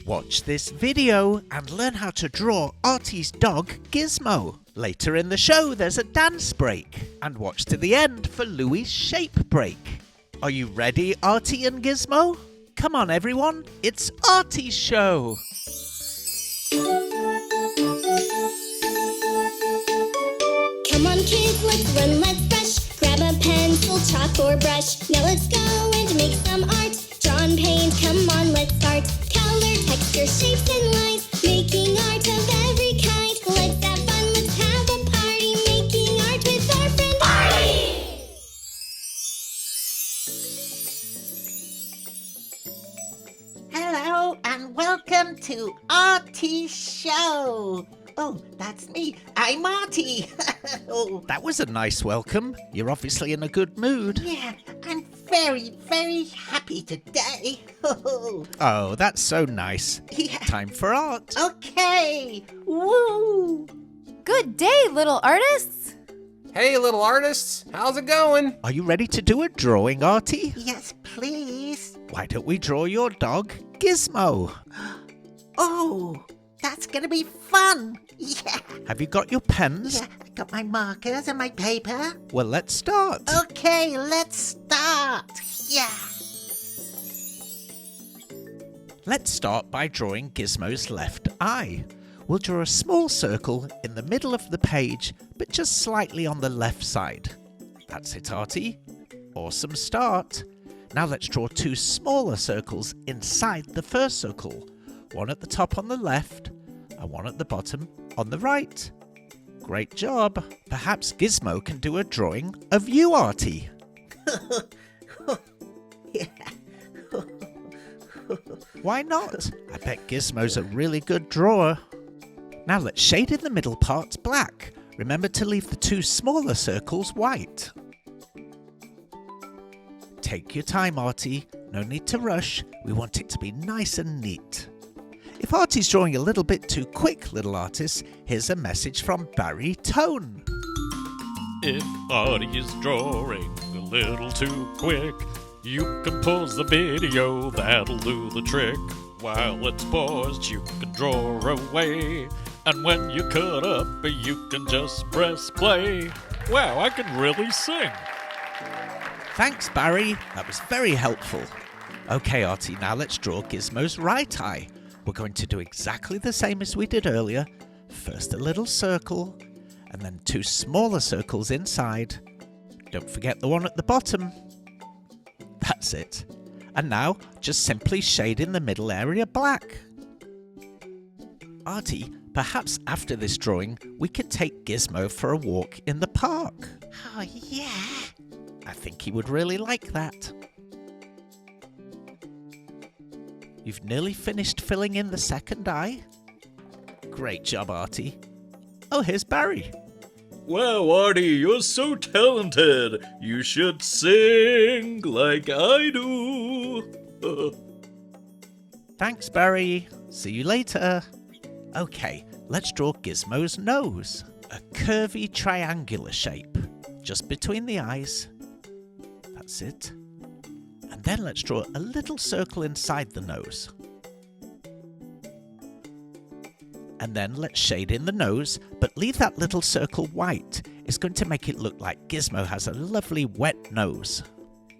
Watch this video and learn how to draw Artie's dog Gizmo. Later in the show there's a dance break, and watch to the end for Louie's shape break. Are you ready, Artie and Gizmo? Come on everyone, it's Artie's show! Come on kids, let's run, let's brush. Grab a pencil, chalk or brush. Now let's go and make some art. Draw and paint, come on, let's start. Color, texture, shapes and lines. Making art of every kind. Let's have fun, let's have a party. Making art with our friend Artie! Hello and welcome to Artie's show. Oh, that's me. I'm Artie. Oh, That was a nice welcome. You're obviously in a good mood. yeah, I'm very, very happy today. Oh, that's so nice. Yeah. Time for art. Okay. Woo! Good day, little artists! Hey, little artists, how's it going? Are you ready to do a drawing, Artie? Yes, please. Why don't we draw your dog, Gizmo? Oh, that's gonna be fun. Yeah. Have you got your pens? Yeah, I got my markers and my paper. Well, let's start. Okay, let's start. Yeah. Let's start by drawing Gizmo's left eye. We'll draw a small circle in the middle of the page, but just slightly on the left side. That's it, Artie. Awesome start. Now let's draw two smaller circles inside the first circle. One at the top on the left, and one at the bottom on the right. Great job. Perhaps Gizmo can do a drawing of you, Artie. Yeah. Why not? I bet Gizmo's a really good drawer. Now let's shade in the middle parts black. Remember to leave the two smaller circles white. Take your time, Artie. No need to rush. We want it to be nice and neat. If Artie's drawing a little bit too quick, little artists, here's a message from Barry Tone. If Artie is drawing a little too quick, you can pause the video, that'll do the trick. While it's paused, you can draw away, and when you cut up, you can just press play. Wow, I can really sing. Thanks, Barry. That was very helpful. Okay, Artie, now let's draw Gizmo's right eye. We're going to do exactly the same as we did earlier. First a little circle, and then two smaller circles inside. Don't forget the one at the bottom. That's it. And now, just simply shade in the middle area black. Artie, perhaps after this drawing, we could take Gizmo for a walk in the park. Oh, yeah. I think he would really like that. You've nearly finished filling in the second eye. Great job, Artie. Oh, here's Barry. Wow, Artie, you're so talented. You should sing like I do. Thanks, Barry. See you later. Okay, let's draw Gizmo's nose. A curvy triangular shape, just between the eyes. That's it. And then let's draw a little circle inside the nose. And then let's shade in the nose, but leave that little circle white. It's going to make it look like Gizmo has a lovely wet nose.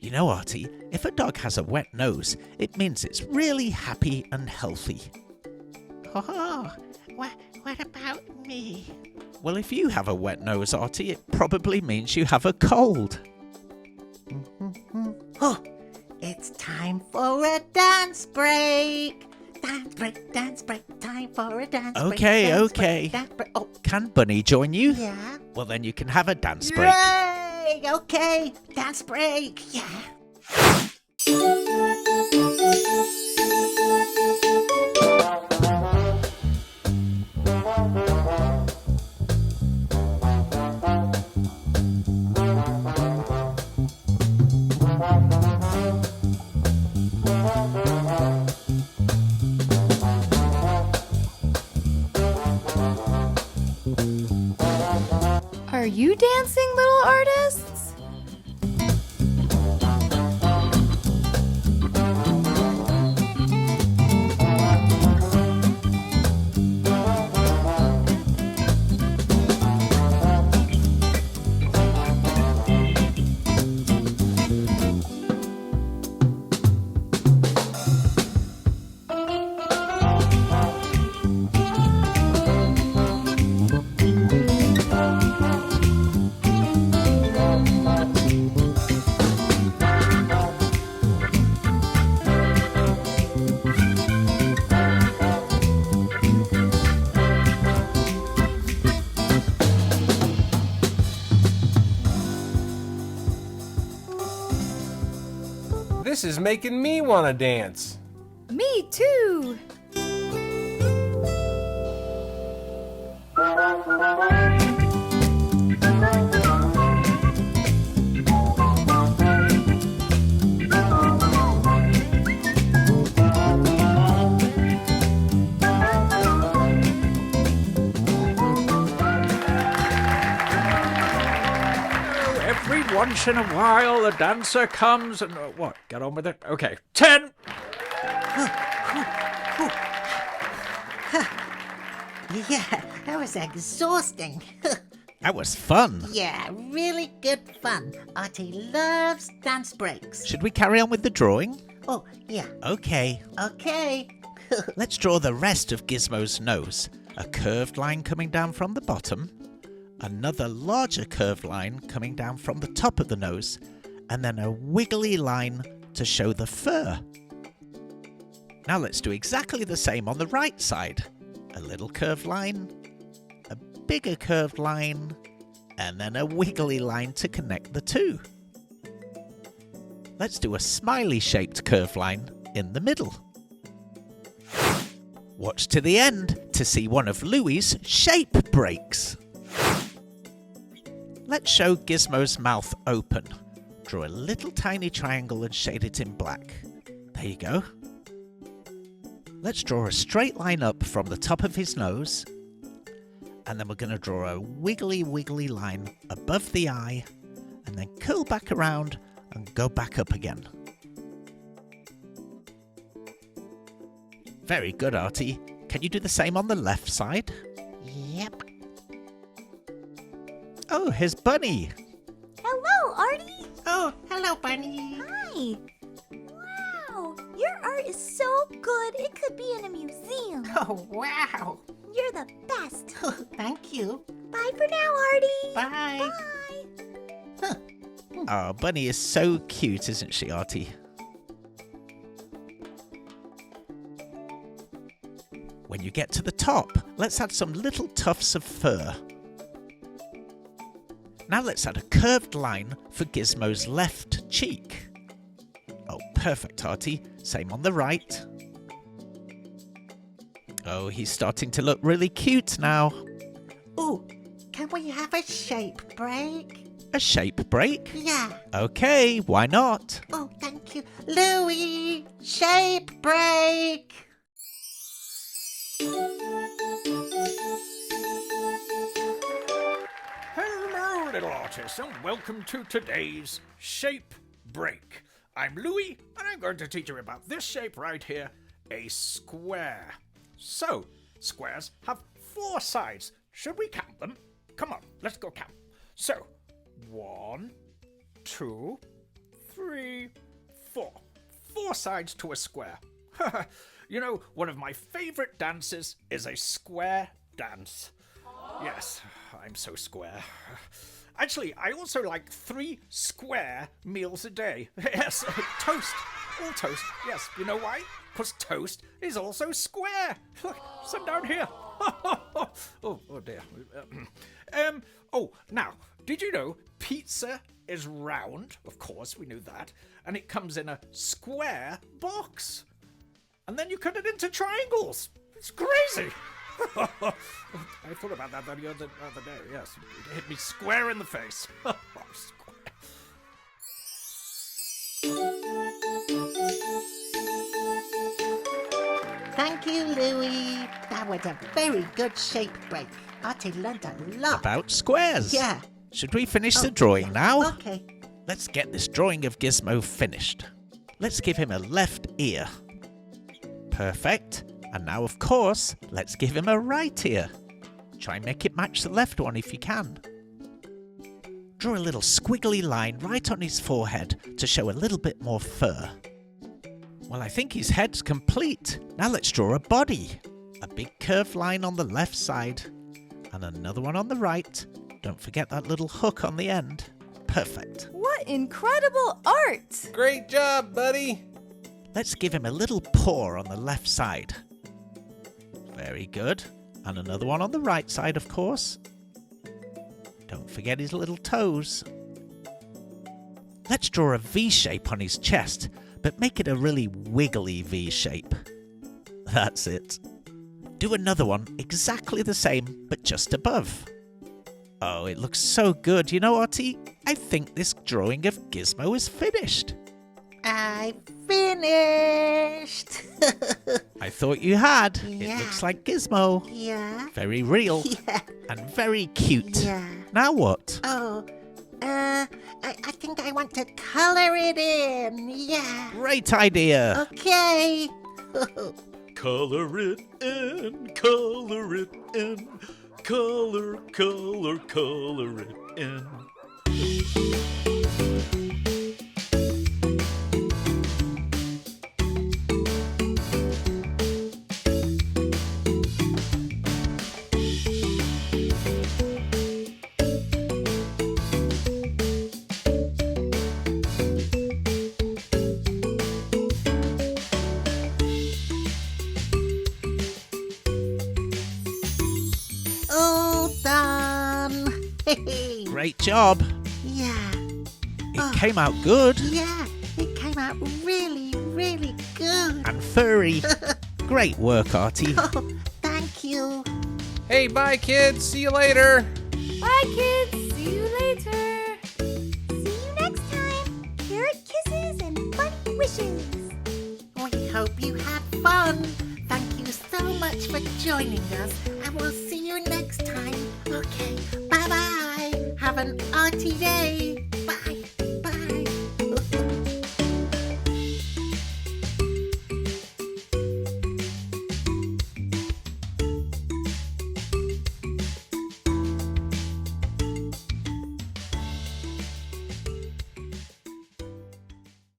You know, Artie, if a dog has a wet nose, it means it's really happy and healthy. Oh, what about me? Well, if you have a wet nose, Artie, it probably means you have a cold. Oh, it's time for a dance break. Dance break, time for a dance break. Okay, dance okay. Break, dance break. Oh, Can Bunny join you? yeah. Well, then you can have a dance break. Yay! Okay, dance break. Yeah. Are you dancing, little artists? This is making me want to dance. Me too. Once in a while, the dancer comes and... what? Get on with it? Okay. 10! Yeah, that was exhausting. That was fun. Yeah, really good fun. Artie loves dance breaks. Should we carry on with the drawing? Oh, yeah. Okay. Okay. Let's draw the rest of Gizmo's nose. A curved line coming down from the bottom, another larger curved line coming down from the top of the nose, and then a wiggly line to show the fur. Now let's do exactly the same on the right side. A little curved line, a bigger curved line, and then a wiggly line to connect the two. Let's do a smiley-shaped curved line in the middle. Watch to the end to see one of Louie's shape breaks. Let's show Gizmo's mouth open. Draw a little tiny triangle and shade it in black. There you go. Let's draw a straight line up from the top of his nose. And then we're going to draw a wiggly line above the eye and then curl back around and go back up again. Very good, Artie. Can you do the same on the left side? Yep. Oh, here's Bunny. Hello, Artie. Oh, hello, Bunny. Hi. Wow, your art is so good it could be in a museum. Oh, wow. You're the best. Thank you. Bye for now, Artie. Bye. Bye. Oh, Bunny is so cute, isn't she, Artie? When you get to the top, let's add some little tufts of fur. Now let's add a curved line for Gizmo's left cheek. Oh, perfect, Artie. Same on the right. Oh, he's starting to look really cute now. Oh, can we have a shape break? A shape break? Yeah. Okay, why not? Oh, thank you. Louie, shape break. Hello, little artists, and welcome to today's shape break. I'm Louie, and I'm going to teach you about this shape right here, a square. So, squares have 4 sides. Should we count them? Come on, let's go count. So, 1, 2, 3, 4. 4 sides to a square. You know, one of my favorite dances is a square dance. Yes, I'm so square. Actually, I also like 3 square meals a day. Yes, toast. All toast. Yes, you know why? Because toast is also square. Look, some down here. Oh dear. Now, did you know pizza is round? Of course, we knew that. And it comes in a square box. And then you cut it into triangles. It's crazy. I thought about that the other day, yes. It hit me square in the face. Thank you, Louie. That was a very good shape break. Artie learned a lot. About squares. Yeah. Should we finish the drawing now? Okay. Let's get this drawing of Gizmo finished. Let's give him a left ear. Perfect. And now, of course, let's give him a right ear. Try and make it match the left one if you can. Draw a little squiggly line right on his forehead to show a little bit more fur. Well, I think his head's complete. Now let's draw a body. A big curved line on the left side and another one on the right. Don't forget that little hook on the end. Perfect. What incredible art! Great job, buddy. Let's give him a little paw on the left side. Very good. And another one on the right side, of course. Don't forget his little toes. Let's draw a V shape on his chest, but make it a really wiggly V shape. That's it. Do another one exactly the same, but just above. Oh, it looks so good. You know, Artie, I think this drawing of Gizmo is finished. I finished. I thought you had. Yeah. It looks like Gizmo. Yeah. Very real. Yeah. And very cute. Yeah. Now what? Oh, I think I want to color it in. Yeah. Great idea. Okay. Color it in, color it in, color, color, color it in. All done. Hey. Great job. Yeah. It came out good Yeah. It came out really, really good. and furry. Great work, Artie. Oh, thank you. Hey, bye, kids. See you later. Bye, kids. See you later. See you next time. Carrot kisses and bunny wishes. We hope you had fun. Thank you so much for joining us, and we'll see you next time. Okay, bye-bye. Have an arty day.